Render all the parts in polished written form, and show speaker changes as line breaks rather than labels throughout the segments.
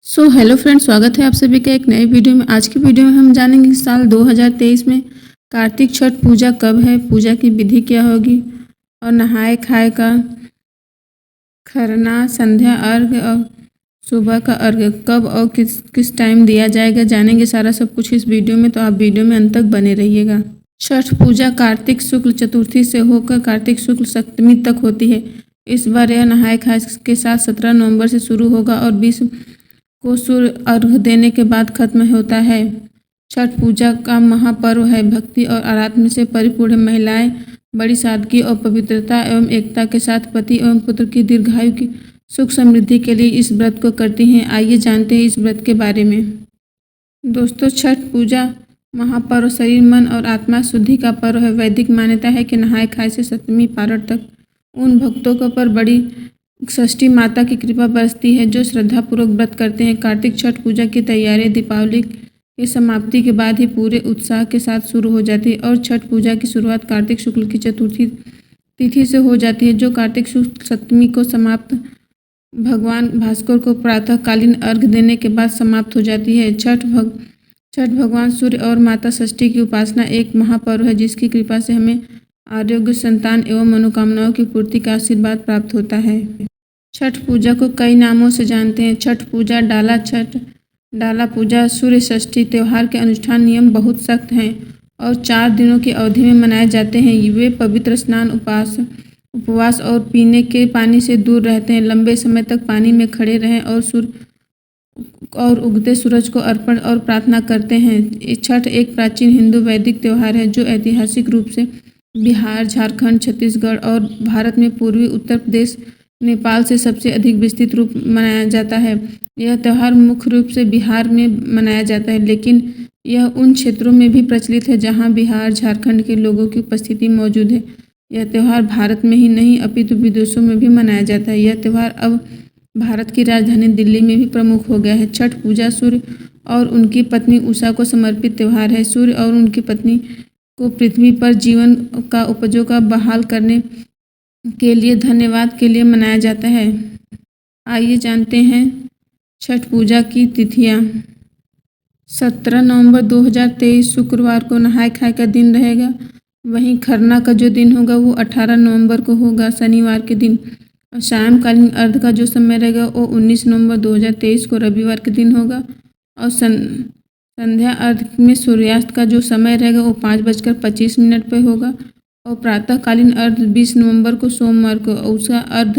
Hello friends, स्वागत है आप सभी का एक नए वीडियो में। आज की वीडियो में हम जानेंगे कि साल 2023 में कार्तिक छठ पूजा कब है, पूजा की विधि क्या होगी और नहाए खाए का खरना, संध्या अर्घ्य और सुबह का अर्घ्य कब और किस किस टाइम दिया जाएगा। जानेंगे सारा सब कुछ इस वीडियो में, तो आप वीडियो में अंत तक बने रहिएगा। छठ पूजा कार्तिक शुक्ल चतुर्थी से होकर कार्तिक शुक्ल सप्तमी तक होती है। इस बार यह नहाए खाए के साथ 17 नवंबर से शुरू होगा और 20 को सूर्य अर्घ्य देने के बाद खत्म होता है। छठ पूजा का महापर्व है। भक्ति और आराधना से परिपूर्ण महिलाएं बड़ी सादगी और पवित्रता एवं एकता के साथ पति एवं पुत्र की दीर्घायु की सुख समृद्धि के लिए इस व्रत को करती हैं। आइए जानते हैं इस व्रत के बारे में। दोस्तों, छठ पूजा महापर्व शरीर, मन और आत्मा शुद्धि का पर्व है। वैदिक मान्यता है कि नहाए खाए से सप्तमी पारण तक उन भक्तों को पर बड़ी षष्ठी माता की कृपा बरसती है जो श्रद्धापूर्वक व्रत करते हैं। कार्तिक छठ पूजा की तैयारी दीपावली के समाप्ति के बाद ही पूरे उत्साह के साथ शुरू हो जाती है और छठ पूजा की शुरुआत कार्तिक शुक्ल की चतुर्थी तिथि से हो जाती है, जो कार्तिक शुक्ल सप्तमी को समाप्त भगवान भास्कर को प्रातःकालीन अर्घ्य देने के बाद समाप्त हो जाती है। छठ भगवान सूर्य और माता षष्ठी की उपासना एक महापर्व है जिसकी कृपा से हमें आरोग्य, संतान एवं मनोकामनाओं की पूर्ति का आशीर्वाद प्राप्त होता है। छठ पूजा को कई नामों से जानते हैं। छठ पूजा, डाला छठ, डाला पूजा, सूर्य षष्ठी। त्यौहार के अनुष्ठान नियम बहुत सख्त हैं और 4 दिनों की अवधि में मनाए जाते हैं। वे पवित्र स्नान, उपवास और पीने के पानी से दूर रहते हैं। लंबे समय तक पानी में खड़े रहें और उगते सूरज को अर्पण और प्रार्थना करते हैं। छठ एक प्राचीन हिंदू वैदिक त्यौहार है जो ऐतिहासिक रूप से बिहार, झारखंड, छत्तीसगढ़ और भारत में पूर्वी उत्तर प्रदेश, नेपाल से सबसे अधिक विस्तृत रूप मनाया जाता है। यह त्यौहार मुख्य रूप से बिहार में मनाया जाता है, लेकिन यह उन क्षेत्रों में भी प्रचलित है जहां बिहार, झारखंड के लोगों की उपस्थिति मौजूद है। यह त्यौहार भारत में ही नहीं अपितु विदेशों में भी मनाया जाता है। यह त्यौहार अब भारत की राजधानी दिल्ली में भी प्रमुख हो गया है। छठ पूजा सूर्य और उनकी पत्नी उषा को समर्पित त्यौहार है। सूर्य और उनकी पत्नी को पृथ्वी पर जीवन का उपजों का बहाल करने के लिए धन्यवाद के लिए मनाया जाता है। आइए जानते हैं छठ पूजा की तिथियां। 17 नवंबर 2023 शुक्रवार को नहाय खाए का दिन रहेगा। वहीं खरना का जो दिन होगा वो 18 नवंबर को होगा, शनिवार के दिन। और सायंकालीन अर्घ का जो समय रहेगा वो 19 नवंबर 2023 को रविवार के दिन होगा। और संध्या अर्घ में सूर्यास्त का जो समय रहेगा वो 5:25 पर होगा। और प्रातःकालीन अर्घ 20 नवंबर को सोमवार को, और उसका अर्घ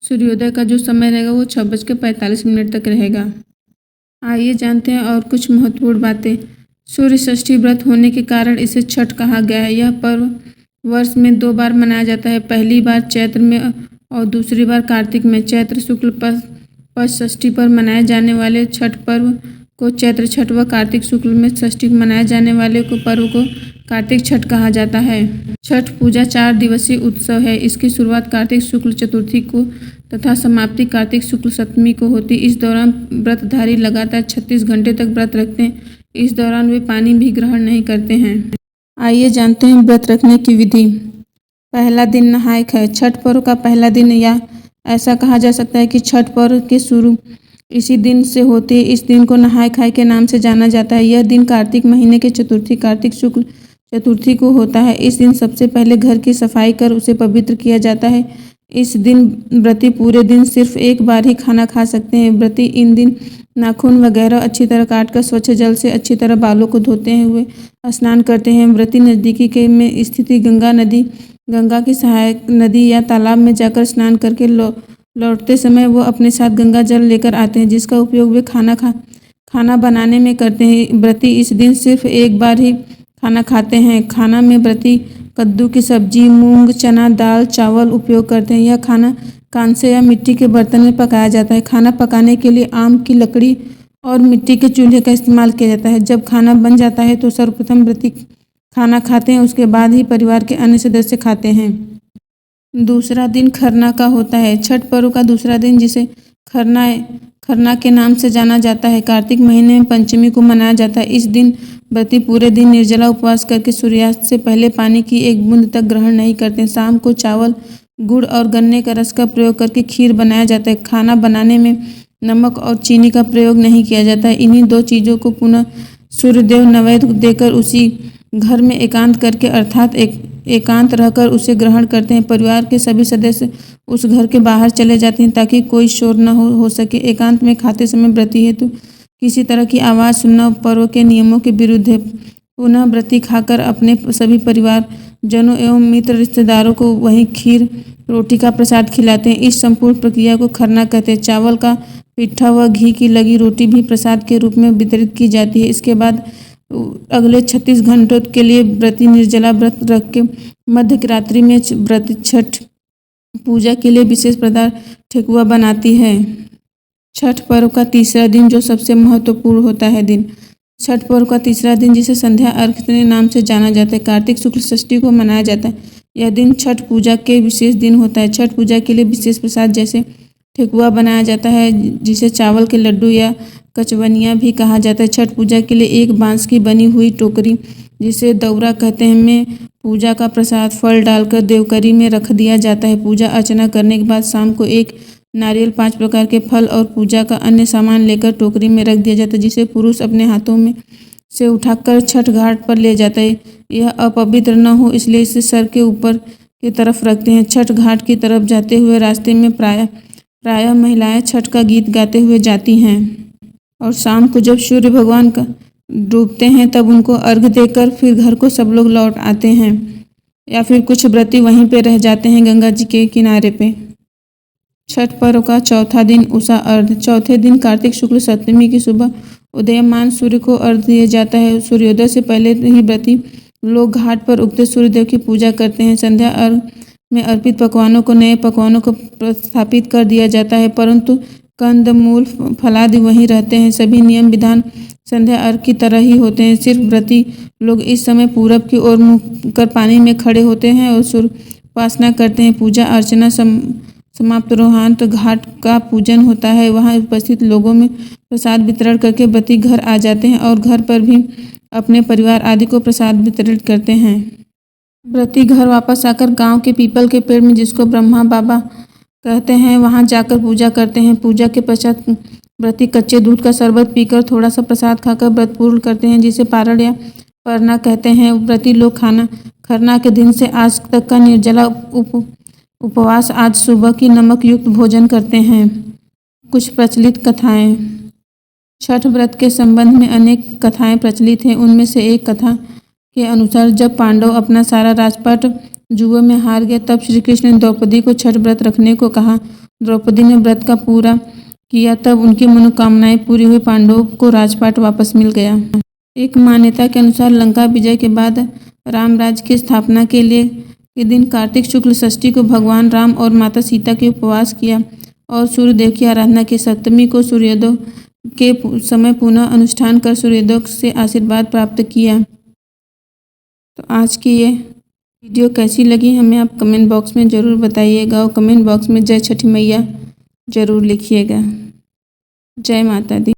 सूर्योदय का जो समय रहेगा वो 6:45 तक रहेगा। आइए जानते हैं और कुछ महत्वपूर्ण बातें। सूर्य षष्ठी व्रत होने के कारण इसे छठ कहा गया है। यह पर्व वर्ष में 2 बार मनाया जाता है, पहली बार चैत्र में और दूसरी बार कार्तिक में। चैत्र शुक्ल पक्ष षष्ठी पर मनाए जाने वाले छठ पर्व को चैत्र छठ व कार्तिक शुक्ल में षष्ठी मनाए जाने वाले को पर्व को कार्तिक छठ कहा जाता है। छठ पूजा 4 दिवसीय उत्सव है। इसकी शुरुआत कार्तिक शुक्ल चतुर्थी को तथा समाप्ति कार्तिक शुक्ल सप्तमी को होती। इस दौरान व्रतधारी लगातार 36 घंटे तक व्रत रखते हैं। इस दौरान वे पानी भी ग्रहण नहीं करते हैं। आइए जानते हैं व्रत रखने की विधि। पहला दिन नहाय खाए। छठ पर्व का पहला दिन, या ऐसा कहा जा सकता है कि छठ पर्व की शुरू इसी दिन से होती है। इस दिन को नहाय खाए के नाम से जाना जाता है। यह दिन कार्तिक महीने के चतुर्थी कार्तिक शुक्ल चतुर्थी को होता है। इस दिन सबसे पहले घर की सफाई कर उसे पवित्र किया जाता है। इस दिन व्रती पूरे दिन सिर्फ एक बार ही खाना खा सकते हैं। व्रती इन दिन नाखून वगैरह अच्छी तरह काटकर स्वच्छ जल से अच्छी तरह बालों को धोते हुए स्नान करते हैं। व्रती नज़दीकी के में स्थित गंगा की सहायक नदी या तालाब में जाकर स्नान करके लौटते समय वो अपने साथ गंगा जल लेकर आते हैं, जिसका उपयोग वे खाना बनाने में करते हैं। व्रती इस दिन सिर्फ एक बार ही खाना खाते हैं। खाना में व्रती कद्दू की सब्जी, मूंग, चना दाल, चावल उपयोग करते हैं। यह खाना कांसे या मिट्टी के बर्तन में पकाया जाता है। खाना पकाने के लिए आम की लकड़ी और मिट्टी के चूल्हे का इस्तेमाल किया जाता है। जब खाना बन जाता है तो सर्वप्रथम व्रती खाना खाते हैं, उसके बाद ही परिवार के अन्य सदस्य खाते हैं। दूसरा दिन खरना का होता है। छठ पर्व का दूसरा दिन, जिसे खरना के नाम से जाना जाता है, कार्तिक महीने में पंचमी को मनाया जाता है। इस दिन व्रती पूरे दिन निर्जला उपवास करके सूर्यास्त से पहले पानी की एक बूंद तक ग्रहण नहीं करते। शाम को चावल, गुड़ और गन्ने का रस का प्रयोग करके खीर बनाया जाता है। खाना बनाने में नमक और चीनी का प्रयोग नहीं किया जाता है। इन्हीं दो चीज़ों को पुनः सूर्यदेव नैवेद्य देकर उसी घर में एकांत करके अर्थात एकांत रहकर उसे ग्रहण करते हैं। परिवार के सभी सदस्य उस घर के बाहर चले जाते हैं ताकि कोई शोर न हो सके। एकांत में खाते समय व्रती हेतु किसी तरह की आवाज़ सुनना पर्व के नियमों के विरुद्ध है। पुनः व्रती खाकर अपने सभी परिवार जनों एवं मित्र रिश्तेदारों को वहीं खीर रोटी का प्रसाद खिलाते हैं। इस संपूर्ण प्रक्रिया को खरना कहते हैं। चावल का पिट्ठा व घी की लगी रोटी भी प्रसाद के रूप में वितरित की जाती है। इसके बाद अगले 36 घंटों के लिए व्रती निर्जला व्रत रख के मध्य रात्रि में व्रत छठ पूजा के लिए विशेष पदार्थ ठेकुआ बनाती है। छठ पर्व का तीसरा दिन जो सबसे महत्वपूर्ण होता है दिन। छठ पर्व का तीसरा दिन जिसे संध्या अर्घ के नाम से जाना जाता है, कार्तिक शुक्ल षष्ठी को मनाया जाता है। यह दिन छठ पूजा के विशेष दिन होता है। छठ पूजा के लिए विशेष प्रसाद जैसे ठेकुआ बनाया जाता है, जिसे चावल के लड्डू या कचवनिया भी कहा जाता है। छठ पूजा के लिए एक बांस की बनी हुई टोकरी, जिसे दौरा कहते हैं, में पूजा का प्रसाद फल डालकर देवकरी में रख दिया जाता है। पूजा अर्चना करने के बाद शाम को एक नारियल, 5 प्रकार के फल और पूजा का अन्य सामान लेकर टोकरी में रख दिया जाता है, जिसे पुरुष अपने हाथों में से उठाकर छठ घाट पर ले जाता है। यह अपवित्र न हो इसलिए इसे सर के ऊपर की तरफ रखते हैं। छठ घाट की तरफ जाते हुए रास्ते में प्रायः महिलाएं छठ का गीत गाते हुए जाती हैं और शाम को जब सूर्य भगवान का डूबते हैं तब उनको अर्घ्य देकर फिर घर को सब लोग लौट आते हैं या फिर कुछ व्रती वहीं पे रह जाते हैं गंगा जी के किनारे पे। छठ पर्व का चौथा दिन उषा अर्घ्य। चौथे दिन कार्तिक शुक्ल सप्तमी की सुबह उदयमान सूर्य को अर्घ्य दिया जाता है। सूर्योदय से पहले ही व्रती लोग घाट पर उगते सूर्यदेव की पूजा करते हैं। संध्या अर्घ्य में अर्पित पकवानों को नए पकवानों को प्रतिस्थापित कर दिया जाता है, परंतु कंद मूल फलादि वहीं रहते हैं। सभी नियम विधान संध्या अर्घ्य की तरह ही होते हैं। सिर्फ व्रती लोग इस समय पूरब की ओर मुँह कर पानी में खड़े होते हैं और सूर्य उपासना करते हैं। पूजा अर्चना समाप्त रोहांत घाट का पूजन होता है। वहां उपस्थित लोगों में प्रसाद वितरण करके व्रती घर आ जाते हैं और घर पर भी अपने परिवार आदि को प्रसाद वितरित करते हैं। व्रती घर वापस आकर गांव के पीपल के पेड़ में, जिसको ब्रह्मा बाबा कहते हैं, वहां जाकर पूजा करते हैं। पूजा के पश्चात व्रती कच्चे दूध का शरबत पीकर थोड़ा सा प्रसाद खाकर व्रत पूर्ण करते हैं, जिसे पारण या परना कहते हैं। व्रती लोग खरना के दिन से आज तक का निर्जला उपवास आज सुबह की नमक युक्त भोजन करते हैं। कुछ प्रचलित कथाएं। छठ व्रत के संबंध में अनेक कथाएं प्रचलित हैं। उनमें से एक कथा के अनुसार जब पांडव अपना सारा राजपाट जुए में हार गए तब श्री कृष्ण ने द्रौपदी को छठ व्रत रखने को कहा। द्रौपदी ने व्रत का पूरा किया, तब उनकी मनोकामनाएं पूरी हुई। पांडवों को राजपाट वापस मिल गया। एक मान्यता के अनुसार लंका विजय के बाद रामराज्य की स्थापना के दिन कार्तिक शुक्ल षष्ठी को भगवान राम और माता सीता के उपवास किया और सूर्यदेव की आराधना की। सप्तमी को सूर्योदय के समय पुनः अनुष्ठान कर सूर्योदय से आशीर्वाद प्राप्त किया। तो आज की ये वीडियो कैसी लगी हमें आप कमेंट बॉक्स में ज़रूर बताइएगा और कमेंट बॉक्स में जय छठी मैया ज़रूर लिखिएगा। जय माता दी।